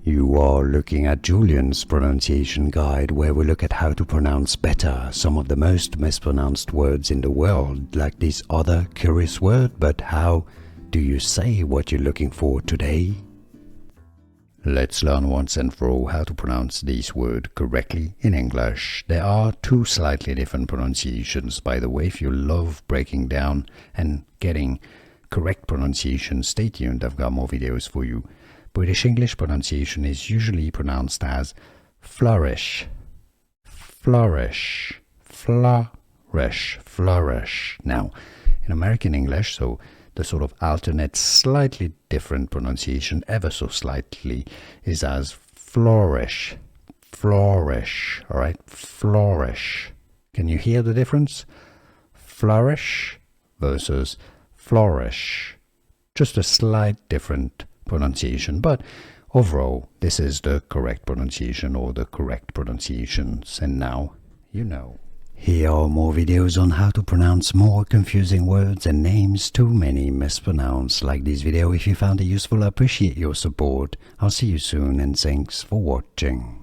You are looking at Julian's pronunciation guide, where we look at how to pronounce better some of the most mispronounced words in the world, like this other curious word. But how do you say what you're looking for today? Let's learn once and for all how to pronounce this word correctly in English. There are two slightly different pronunciations, by the way. If you love breaking down and getting correct pronunciation, stay tuned, I've got more videos for you. British English pronunciation is usually pronounced as flourish, flourish, flourish, flourish. Now, in American English, so the sort of alternate, slightly different pronunciation, ever so slightly, is as flourish, flourish, all right, flourish. Can you hear the difference? Flourish versus flourish. Just a slight different pronunciation, but overall, this is the correct pronunciation or the correct pronunciations, and now you know. Here are more videos on how to pronounce more confusing words and names too many mispronounced. Like this video if you found it useful. I appreciate your support. I'll see you soon and thanks for watching.